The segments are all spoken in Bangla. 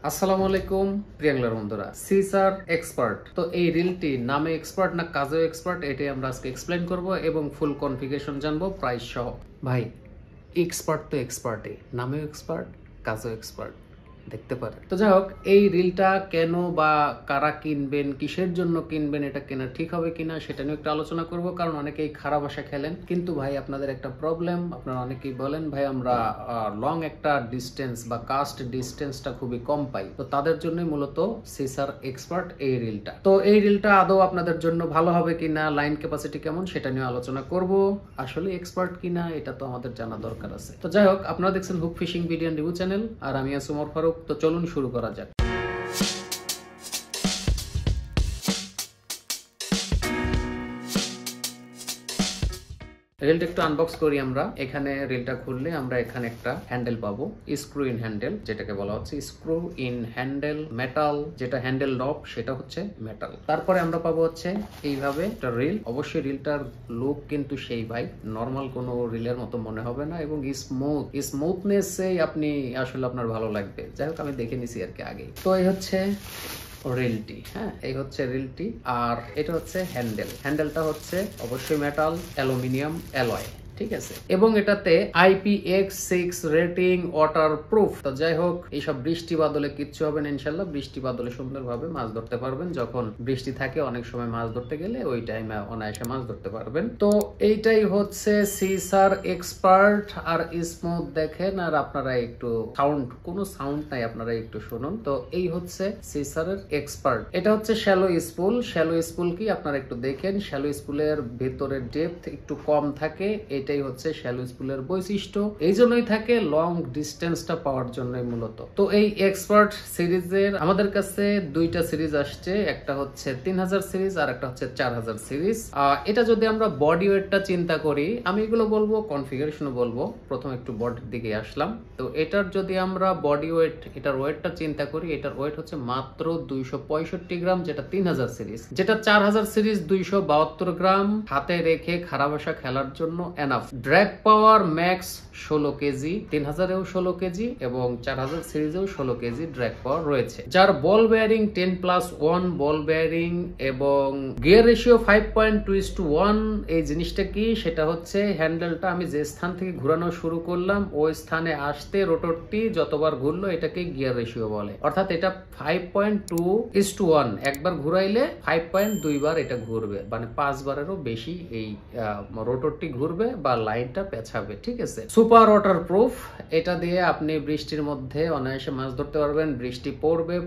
আসসালামু আলাইকুম প্রিয়াংলার বন্ধুরা, সিসার এক্সপার্ট। তো এই রিলটি নামে এক্সপার্ট না কাজেও এক্সপার্ট, এটাই আমরা আজকে এক্সপ্লেন করব এবং ফুল কনফিগারেশন জানবো প্রাইস সহ। ভাই, এক্সপার্ট তো এক্সপার্টই, নামেও এক্সপার্ট, কাজেও এক্সপার্ট, দেখতে পারেন। তো যাই হোক, এই রিলটা কেন বা কারা কিনবেন, কিসের জন্য কিনবেন, এটা কেনা ঠিক হবে কিনা সেটা নিয়ে একটু আলোচনা করব। কারণ অনেকেই খারাপ ভাষা খেলেন, কিন্তু ভাই আপনাদের একটা প্রবলেম, আপনারা অনেকেই বলেন ভাই আমরা লং একটা ডিস্টেন্স বা কাস্ট ডিস্টেন্সটা খুবই কম পাই। তো তাদের জন্যই মূলত সিসার এক্সপার্ট এই রিলটা। তো এই রিলটা আদৌ আপনাদের জন্য ভালো হবে কিনা, লাইন ক্যাপাসিটি কেমন সেটা নিয়ে আলোচনা করব। আসলে এক্সপার্ট কিনা এটা তো আমাদের জানা দরকার আছে। তো যাই হোক, আপনারা দেখছেন hook fishing video and review channel, আর আমি আছি ওমর ফারুক। তো চলুন শুরু করা যাক। রিলটা একটু আনবক্স করি আমরা। এখানে রিলটা খুললে আমরা এখানে একটা হ্যান্ডেল পাবো, স্ক্রু ইন হ্যান্ডেল যেটাকে বলা হচ্ছে। স্ক্রু ইন হ্যান্ডেল মেটাল, যেটা হ্যান্ডেল নব সেটা হচ্ছে মেটাল। তারপরে আমরা পাবো হচ্ছে এইভাবে একটা রিল। অবশ্যই রিলটার লুক কিন্তু সেই ভাই নর্মাল কোনো রিলের মতো মনে হবে না, এবং স্মুথনেসেই আপনি আসলে আপনার ভালো লাগবে। যাই হোক, আমি দেখে নিছি আর কি আগে। তো এই হচ্ছে রিলটি, হ্যাঁ এই হচ্ছে রিলটি, আর এটা হচ্ছে হ্যান্ডেলটা হচ্ছে অবশ্যই মেটাল, অ্যালুমিনিয়াম অ্যালয়, ঠিক আছে। এবং এটাতে IPX6 রেটিং, ওয়াটার প্রুফ। তো যাই হোক, এইসব বৃষ্টি বাদলে কিচ্ছু হবে না ইনশাল্লাহ। বৃষ্টি বাদলে সুন্দরভাবে মাছ ধরতে পারবেন। যখন বৃষ্টি থাকে অনেক সময় মাছ ধরতে গেলে ওই টাইমে অনায়াসে মাছ ধরতে পারবেন। তো এইটাই হচ্ছে সিসার এক্সপার্ট। আর স্মুথ দেখেন, আর আপনারা একটু কোনো সাউন্ড নাই, আপনারা একটু শুনুন। তো এই হচ্ছে সিসারের এক্সপার্ট। এটা হচ্ছে শ্যালো স্পুল কি আপনারা একটু দেখেন। শ্যালো স্পুলের ভেতরের ডেপথ একটু কম থাকে, এটাই হচ্ছে শ্যালো স্পুলের বৈশিষ্ট্য। এই জন্যই থাকে লং ডিস্টেন্সটা পাওয়ার জন্যই মূলত। তো এই এক্সপার্ট সিরিজের আমাদের কাছে দুইটা সিরিজ আসছে, একটা হচ্ছে 3000 সিরিজ আর একটা হচ্ছে 4000 সিরিজ। এটা যদি আমরা বডি ওয়েটটা চিন্তা করি, আমি এগুলো বলবো, কনফিগারেশনও বলবো। প্রথম একটু বডির দিকে আসলাম। তো এটার যদি আমরা বডি ওয়েট, এটার ওয়েটটা চিন্তা করি, এটার ওয়েট হচ্ছে মাত্র 265 গ্রাম, যেটা 3000 সিরিজ। যেটা 4000 সিরিজ 272 গ্রাম। হাতে রেখে খারাপ ভাষা খেলার জন্য enough. Drag power max 16 KG, 3000-এও 16 কেজি এবং 4000 সিরিজেও 16 কেজি ড্র্যাগ পাওয়ার রয়েছে। যার বল বেয়ারিং 10+1 বল বেয়ারিং এবং গিয়ার রেশিও 5.2:1। এই জিনিসটা কি, সেটা হচ্ছে হ্যান্ডেলটা আমি যে স্থান থেকে ঘোরানো শুরু করলাম ওই স্থানে আসতে রোটরটি যতবার ঘুরলো এটাকে গিয়ার রেশিও বলে। অর্থাৎ এটা 5.2:1, একবার ঘুরাইলে 5.2 বার এটা ঘুরবে, মানে 5 বারেরও বেশি এই রোটরটি ঘুরবে বা লাইনটা পেছাবে, ঠিক আছে। সুপার ওয়াটার প্রুফ, এটা দিয়ে আপনি বৃষ্টির মধ্যে অনায়াসে মাছ ধরতে পারবেন। বৃষ্টি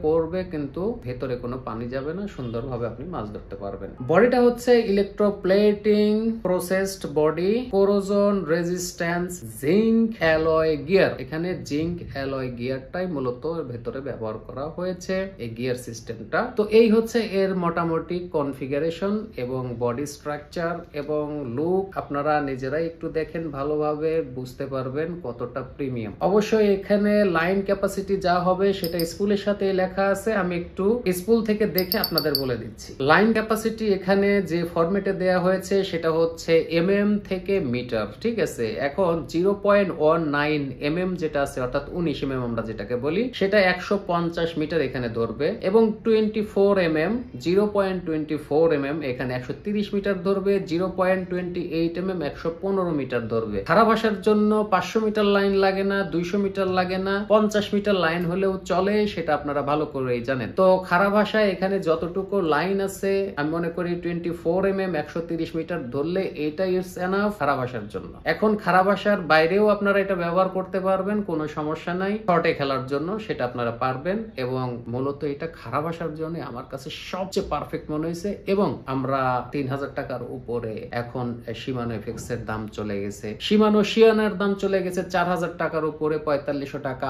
পড়বে কিন্তু ভেতরে কোনো পানি যাবে না, সুন্দরভাবে আপনি মাছ ধরতে পারবেন। বডিটা হচ্ছে electroplating processed body, corrosion resistance, zinc alloy gear. এখানে জিঙ্ক অ্যালয় গিয়ারটাই মূলত ভেতরে ব্যবহার করা হয়েছে, এই গিয়ার সিস্টেমটা। তো এই হচ্ছে এর মোটামুটি কনফিগারেশন এবং বডি স্ট্রাকচার এবং লুক। আপনারা নিজেরাই একটু দেখেন, ভালোভাবে বুঝতে পারবেন কতটা প্রিমিয়াম। অবশ্যই এখানে লাইন ক্যাপাসিটি যা হবে সেটা স্পুলের সাথে লেখা আছে, আমি একটু স্পুল থেকে দেখে আপনাদের বলে দিচ্ছি। লাইন ক্যাপাসিটি এখানে যে ফরম্যাটে দেয়া হয়েছে সেটা হচ্ছে mm থেকে মিটার, ঠিক আছে। এখন 0.19 mm যেটা আছে, অর্থাৎ 19 mm আমরা যেটাকে বলি, সেটা 150 মিটার এখানে ধরবে, এবং 24 mm 0.24 mm এখানে 130 মিটার ধরবে, 0.28 mm 115 মিটার ধরবে। খারাপ আসার জন্য 500 মিটার লাইন লাগে না, 200 মিটার লাগে না, 50 মিটার লাইন হলেও চলে, সেটা আপনারা ভালো করেই জানেন। তো খারাপ ভাষায় এখানে যতটুকু লাইন আছে, আমি মনে করি 24 mm 130 মিটার ধরলে এটাই ইটস এনাফ খারাপ ভাষার জন্য। এখন খারাপ ভাষার বাইরেও আপনারা এটা ব্যবহার করতে পারবেন, কোনো সমস্যা নাই। শর্টে খেলার জন্য সেটা আপনারা পারবেন, এবং মূলত এটা খারাপ ভাষার জন্য আমার কাছে সবচেয়ে পারফেক্ট মনে হয়েছে। এবং আমরা 3000 টাকার উপরে এখন শিমানো এফএক্স এর দাম চলে গেছে, শিমানো শিয়ানের দাম চলে গেছে 4000 টাকার উপরে, 4500 টাকা,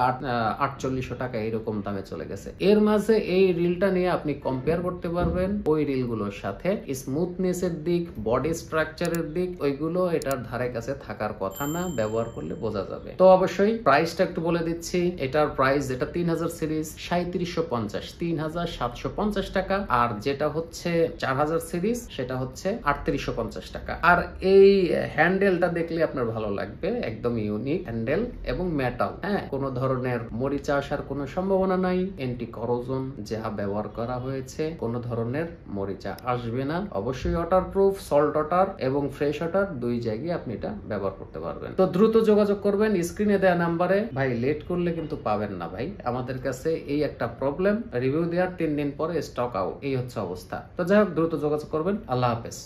4800 টাকা এরকম দামে চলে গেছে। এর মাঝে এই রিলটা নিয়ে আপনি কম্পেয়ার করতে পারবেন ওই রিলগুলোর সাথে। স্মুথনেসের দিক, বডি স্ট্রাকচারের দিক, ওইগুলো এটার ধারে কাছে থাকার কথা না, ব্যবহার করলে বোঝা যাবে। তো অবশ্যই প্রাইসটা একটু বলে দিচ্ছি। এটার প্রাইস যেটা 3000 সিরিজ 3750, 3750 টাকা, আর যেটা হচ্ছে 4000 সিরিজ সেটা হচ্ছে 3850 টাকা। আর এই হ্যান্ডেল হ্যান্ডেলটা দেখলে আপনার ভালো লাগবে, একদম ইউনিক হ্যান্ডেল এবং মেটাল। হ্যাঁ, কোনো ধরনের মরিচা আসার কোনো সম্ভাবনা নাই। অ্যান্টি করোজন যা ব্যবহার করা হয়েছে, কোনো ধরনের মরিচা আসবে না। অবশ্যই ওয়াটারপ্রুফ, সল্ট ওয়াটার এবং ফ্রেশ ওয়াটার দুই জায়গায় আপনি এটা ব্যবহার করতে পারবেন। তো দ্রুত যোগাযোগ করবেন স্ক্রিনে দেওয়া নাম্বারে। ভাই লেট করলে কিন্তু পাবেন না ভাই, আমাদের কাছে এই একটা প্রবলেম, রিভিউ দেওয়ার 3 দিন পরে স্টক আউট, এই হচ্ছে অবস্থা। তো যাই হোক, দ্রুত যোগাযোগ করবেন। আল্লাহ হাফেজ।